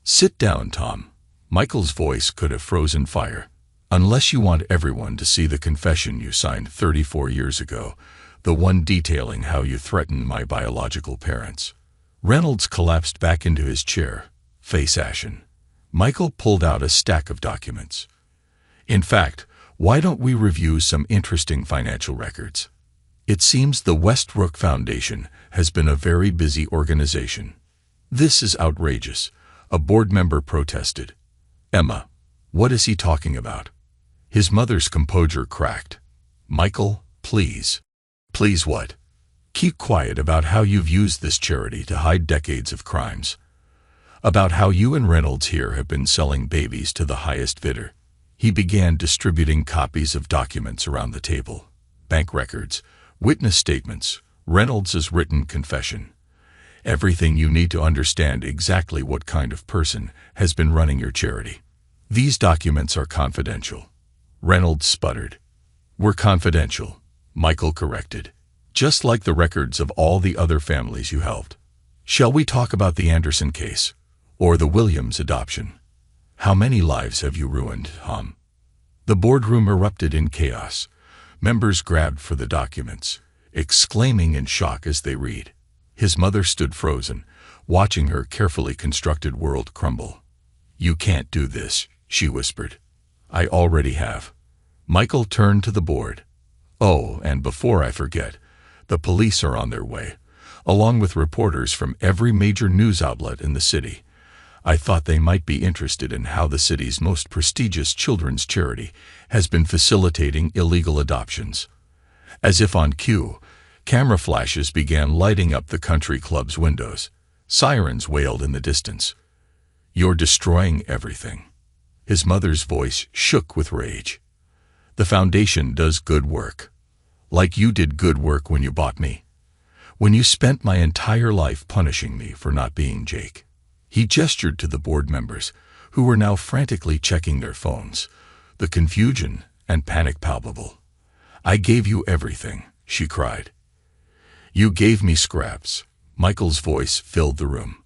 "Sit down, Tom." Michael's voice could have frozen fire. "Unless you want everyone to see the confession you signed 34 years ago, the one detailing how you threatened my biological parents." Reynolds collapsed back into his chair, face ashen. Michael pulled out a stack of documents. "In fact, why don't we review some interesting financial records? It seems the Westbrook Foundation has been a very busy organization." "This is outrageous," a board member protested. "Emma, What is he talking about? His mother's composure cracked. Michael, please. Please what? Keep quiet about how you've used this charity to hide decades of crimes. About how you and Reynolds here have been selling babies to the highest bidder. He began distributing copies of documents around the table. Bank records, witness statements, Reynolds' written confession. Everything you need to understand exactly what kind of person has been running your charity. These documents are confidential. Reynolds sputtered. We're confidential, Michael corrected. Just like the records of all the other families you helped. Shall we talk about the Anderson case? Or the Williams adoption? How many lives have you ruined, Hom? The boardroom erupted in chaos. Members grabbed for the documents, exclaiming in shock as they read. His mother stood frozen, watching her carefully constructed world crumble. You can't do this, she whispered. I already have. Michael turned to the board. Oh, and before I forget, the police are on their way, along with reporters from every major news outlet in the city. I thought they might be interested in how the city's most prestigious children's charity has been facilitating illegal adoptions. As if on cue, camera flashes began lighting up the country club's windows. Sirens wailed in the distance. You're destroying everything. His mother's voice shook with rage. The foundation does good work. Like you did good work when you bought me. When you spent my entire life punishing me for not being Jake. He gestured to the board members, who were now frantically checking their phones, the confusion and panic palpable. I gave you everything, she cried. You gave me scraps. Michael's voice filled the room.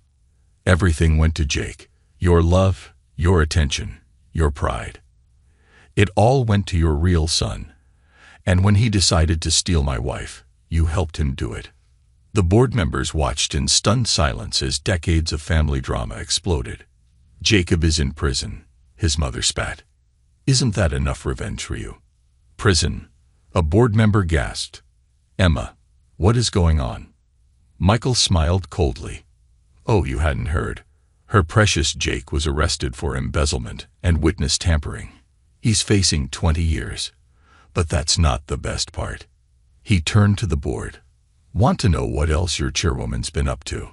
Everything went to Jake. Your love, your attention, your pride. It all went to your real son. And when he decided to steal my wife, you helped him do it. The board members watched in stunned silence as decades of family drama exploded. Jacob is in prison, his mother spat. Isn't that enough revenge for you? Prison? A board member gasped. Emma, what is going on? Michael smiled coldly. Oh, you hadn't heard. Her precious Jake was arrested for embezzlement and witness tampering. He's facing 20 years. But that's not the best part. He turned to the board. Want to know what else your chairwoman's been up to?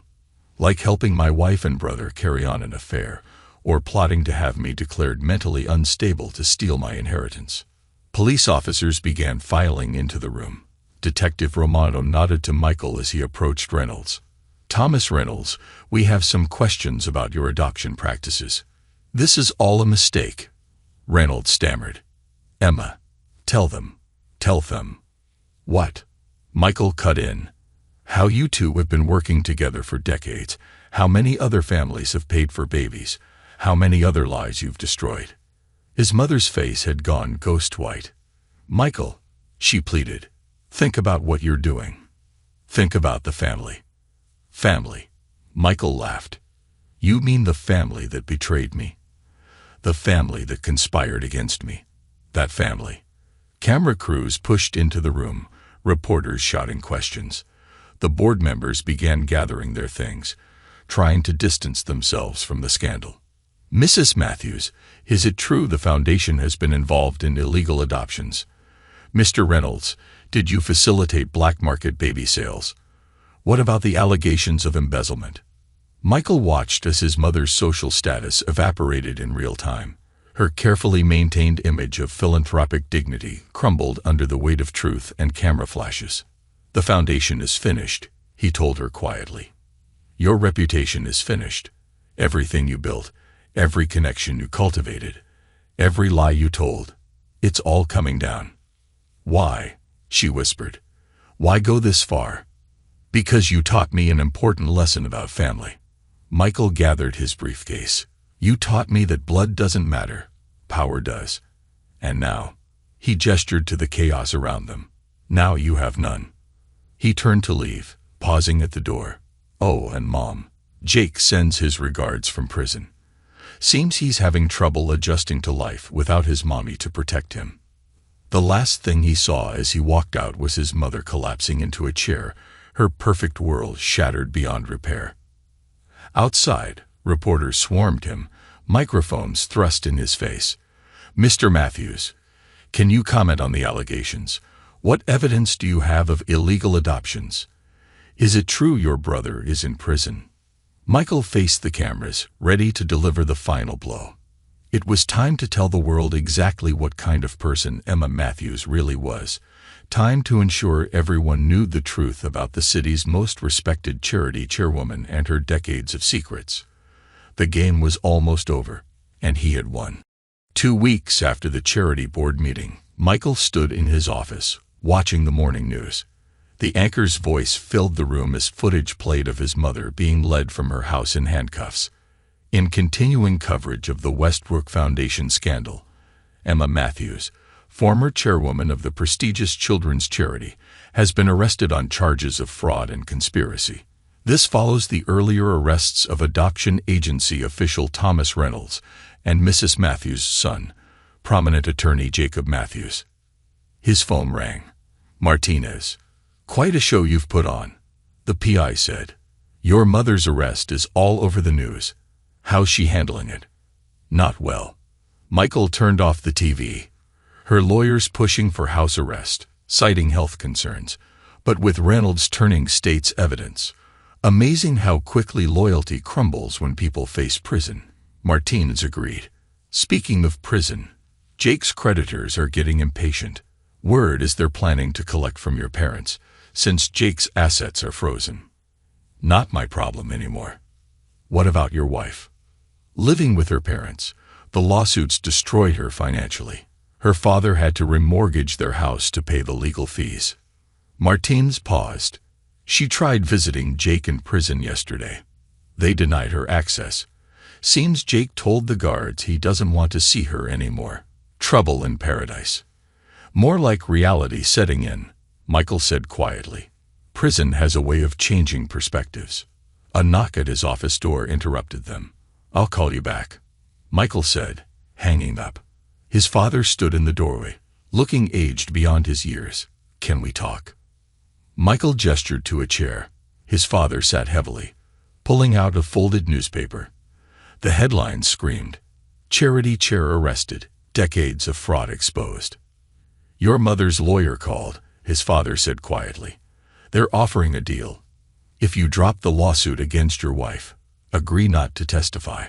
Like helping my wife and brother carry on an affair, or plotting to have me declared mentally unstable to steal my inheritance. Police officers began filing into the room. Detective Romano nodded to Michael as he approached Reynolds. Thomas Reynolds, we have some questions about your adoption practices. This is all a mistake. Reynolds stammered. Emma, tell them. Tell them. What? Michael cut in. How you two have been working together for decades. How many other families have paid for babies. How many other lives you've destroyed. His mother's face had gone ghost white. Michael, she pleaded, think about what you're doing. Think about the family. Family. Michael laughed. You mean the family that betrayed me? The family that conspired against me. That family. Camera crews pushed into the room, reporters shouting questions. The board members began gathering their things, trying to distance themselves from the scandal. Mrs. Matthews, is it true the foundation has been involved in illegal adoptions? Mr. Reynolds, did you facilitate black market baby sales? What about the allegations of embezzlement? Michael watched as his mother's social status evaporated in real time. Her carefully maintained image of philanthropic dignity crumbled under the weight of truth and camera flashes. The foundation is finished, he told her quietly. Your reputation is finished. Everything you built, every connection you cultivated, every lie you told, it's all coming down. Why? She whispered. Why go this far? Because you taught me an important lesson about family. Michael gathered his briefcase. You taught me that blood doesn't matter, power does. And now, he gestured to the chaos around them. Now you have none. He turned to leave, pausing at the door. Oh, and Mom. Jake sends his regards from prison. Seems he's having trouble adjusting to life without his mommy to protect him. The last thing he saw as he walked out was his mother collapsing into a chair, her perfect world shattered beyond repair. Outside, reporters swarmed him, microphones thrust in his face. "Mr. Matthews, can you comment on the allegations? What evidence do you have of illegal adoptions? Is it true your brother is in prison?" Michael faced the cameras, ready to deliver the final blow. It was time to tell the world exactly what kind of person Emma Matthews really was. Time to ensure everyone knew the truth about the city's most respected charity chairwoman and her decades of secrets. The game was almost over, and he had won. 2 weeks after the charity board meeting, Michael stood in his office, watching the morning news. The anchor's voice filled the room as footage played of his mother being led from her house in handcuffs. In continuing coverage of the Westbrook Foundation scandal, Emma Matthews, former chairwoman of the prestigious children's charity, has been arrested on charges of fraud and conspiracy. This follows the earlier arrests of adoption agency official Thomas Reynolds and Mrs. Matthews' son, prominent attorney Jacob Matthews. His phone rang. "Martinez, quite a show you've put on," the PI said. "Your mother's arrest is all over the news. How's she handling it?" "Not well." Michael turned off the TV. Her lawyers pushing for house arrest, citing health concerns, but with Reynolds turning state's evidence. Amazing how quickly loyalty crumbles when people face prison. Martinez agreed. "Speaking of prison, Jake's creditors are getting impatient. Word is they're planning to collect from your parents, since Jake's assets are frozen." "Not my problem anymore." "What about your wife?" "Living with her parents. The lawsuits destroyed her financially. Her father had to remortgage their house to pay the legal fees." Martinez paused. "She tried visiting Jake in prison yesterday. They denied her access. Seems Jake told the guards he doesn't want to see her anymore. Trouble in paradise." "More like reality setting in," Michael said quietly. "Prison has a way of changing perspectives." A knock at his office door interrupted them. "I'll call you back," Michael said, hanging up. His father stood in the doorway, looking aged beyond his years. "Can we talk?" Michael gestured to a chair. His father sat heavily, pulling out a folded newspaper. The headlines screamed, "Charity chair arrested, decades of fraud exposed." "Your mother's lawyer called," his father said quietly. "They're offering a deal. If you drop the lawsuit against your wife, agree not to testify."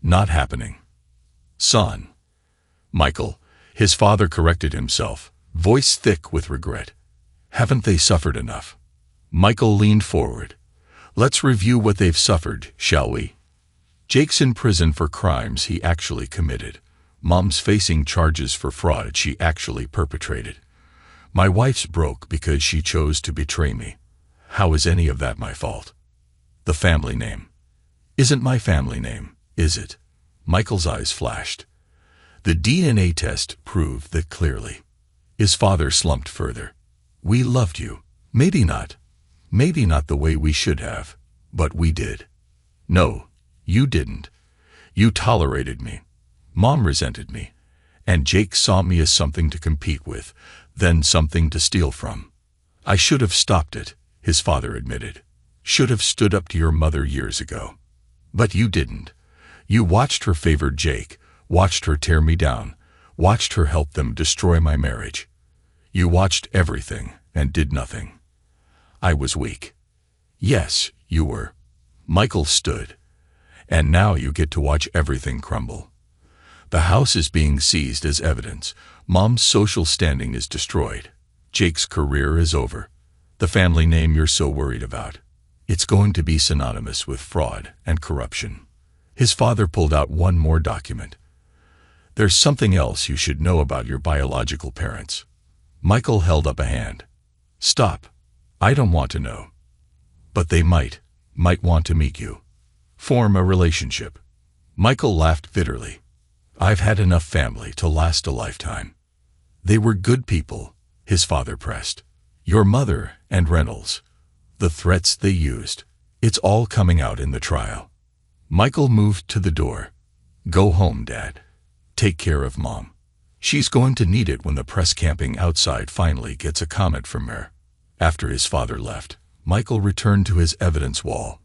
"Not happening." "Son." "Michael," his father corrected himself, voice thick with regret. "Haven't they suffered enough?" Michael leaned forward. "Let's review what they've suffered, shall we? Jake's in prison for crimes he actually committed. Mom's facing charges for fraud she actually perpetrated. My wife's broke because she chose to betray me. How is any of that my fault?" "The family name." "Isn't my family name, is it?" Michael's eyes flashed. "The DNA test proved that clearly." His father slumped further. "We loved you. Maybe not the way we should have, but we did." "No, you didn't. You tolerated me. Mom resented me, and Jake saw me as something to compete with, then something to steal from. I should have stopped it," his father admitted. "Should have stood up to your mother years ago. But you didn't. You watched her favor Jake, watched her tear me down, watched her help them destroy my marriage. You watched everything and did nothing. I was weak." "Yes, you were." Michael stood. "And now you get to watch everything crumble. The house is being seized as evidence. Mom's social standing is destroyed. Jake's career is over. The family name you're so worried about, it's going to be synonymous with fraud and corruption." His father pulled out one more document. "There's something else you should know about your biological parents." Michael held up a hand. "Stop. I don't want to know. But they might want to meet you. Form a relationship." Michael laughed bitterly. "I've had enough family to last a lifetime." "They were good people," his father pressed. "Your mother and Reynolds. The threats they used. It's all coming out in the trial." Michael moved to the door. "Go home, Dad. Take care of Mom. She's going to need it when the press camping outside finally gets a comment from her." After his father left, Michael returned to his evidence wall.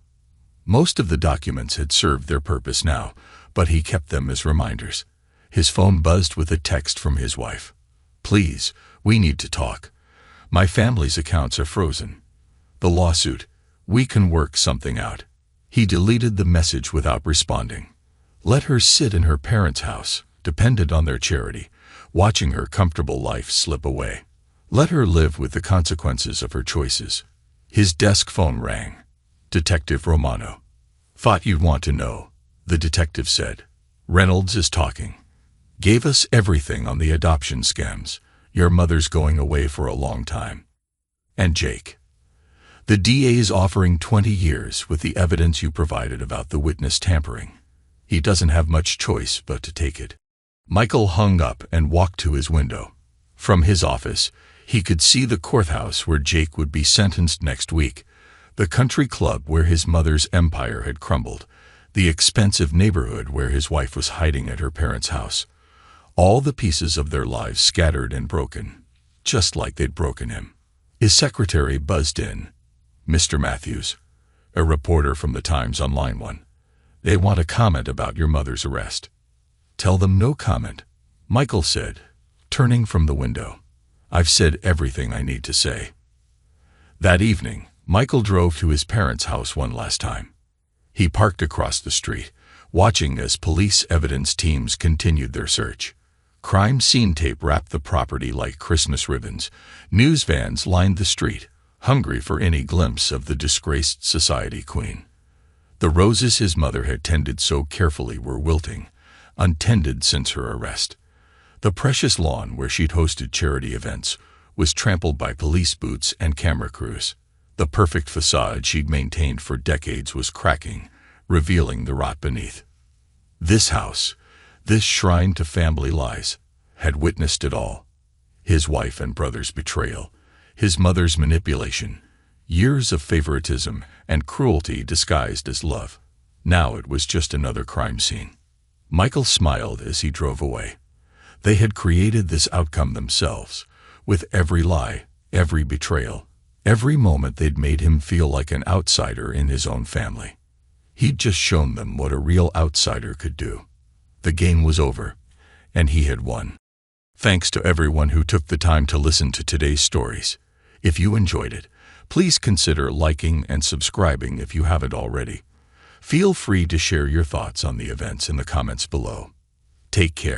Most of the documents had served their purpose now, but he kept them as reminders. His phone buzzed with a text from his wife. "Please, we need to talk. My family's accounts are frozen. The lawsuit, we can work something out." He deleted the message without responding. Let her sit in her parents' house, dependent on their charity, watching her comfortable life slip away. Let her live with the consequences of her choices. His desk phone rang. Detective Romano. "Thought you'd want to know," the detective said. "Reynolds is talking. Gave us everything on the adoption scams. Your mother's going away for a long time. And Jake. The DA's offering 20 years with the evidence you provided about the witness tampering. He doesn't have much choice but to take it." Michael hung up and walked to his window. From his office, he could see the courthouse where Jake would be sentenced next week, the country club where his mother's empire had crumbled, the expensive neighborhood where his wife was hiding at her parents' house. All the pieces of their lives scattered and broken, just like they'd broken him. His secretary buzzed in. "Mr. Matthews," a reporter from the Times on line 1. "They want a comment about your mother's arrest." "Tell them no comment," Michael said, turning from the window. "I've said everything I need to say." That evening, Michael drove to his parents' house one last time. He parked across the street, watching as police evidence teams continued their search. Crime scene tape wrapped the property like Christmas ribbons. News vans lined the street, hungry for any glimpse of the disgraced society queen. The roses his mother had tended so carefully were wilting, untended since her arrest. The precious lawn where she'd hosted charity events was trampled by police boots and camera crews. The perfect facade she'd maintained for decades was cracking, revealing the rot beneath. This house, this shrine to family lies, had witnessed it all. His wife and brother's betrayal, his mother's manipulation, years of favoritism and cruelty disguised as love. Now it was just another crime scene. Michael smiled as he drove away. They had created this outcome themselves, with every lie, every betrayal, every moment they'd made him feel like an outsider in his own family. He'd just shown them what a real outsider could do. The game was over, and he had won. Thanks to everyone who took the time to listen to today's stories. If you enjoyed it, please consider liking and subscribing if you haven't already. Feel free to share your thoughts on the events in the comments below. Take care.